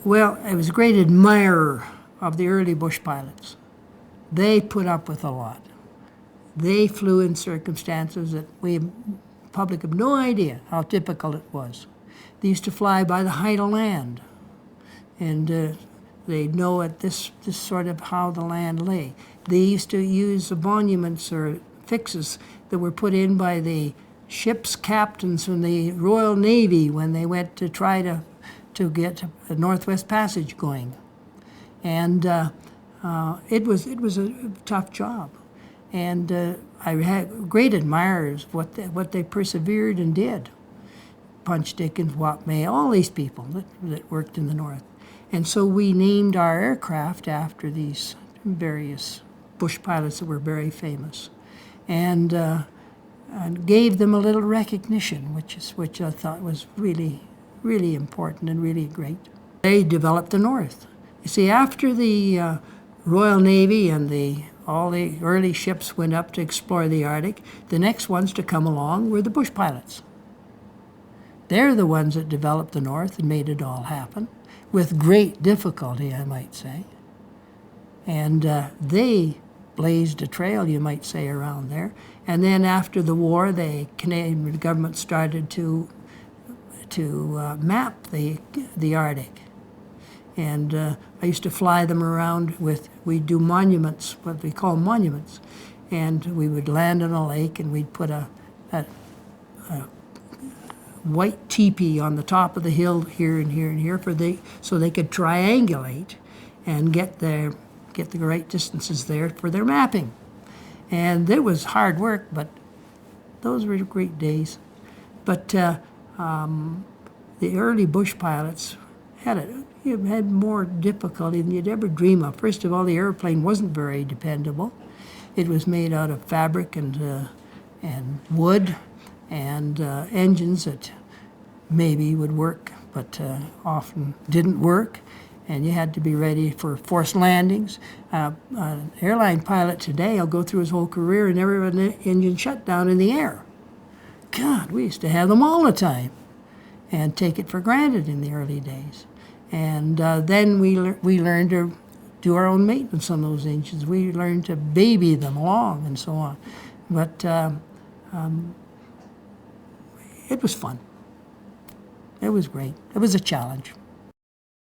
Well, I was a great admirer of the early bush pilots. They put up with a lot. They flew in circumstances that we, public, have no idea how difficult it was. They used to fly by the height of land, and they'd know at this sort of how the land lay. They used to use the monuments or fixes that were put in by the ship's captains from the Royal Navy when they went to try to get the Northwest Passage going. And it was a tough job. And I had great admirers of what they persevered and did. Punch Dickens, Watt May, all these people that worked in the North. And so we named our aircraft after these various bush pilots that were very famous. And gave them a little recognition, which I thought was really, really important and really great. They developed the North. You see, after the Royal Navy and all the early ships went up to explore the Arctic, the next ones to come along were the bush pilots. They're the ones that developed the North and made it all happen, with great difficulty, I might say. And they blazed a trail, you might say, around there. And then after the war, the Canadian government started to map the Arctic. And I used to fly them around we'd do monuments, what we call monuments. And we would land on a lake and we'd put a white teepee on the top of the hill here and here and here so they could triangulate and get the right distances there for their mapping. And it was hard work, but those were great days. But the early bush pilots had more difficulty than you'd ever dream of. First of all, the airplane wasn't very dependable. It was made out of fabric and wood and engines that maybe would work, but often didn't work. And you had to be ready for forced landings. An airline pilot today will go through his whole career and never had an engine shut down in the air. God, we used to have them all the time and take it for granted in the early days. And then we learned to do our own maintenance on those engines. We learned to baby them along and so on. But it was fun. It was great. It was a challenge.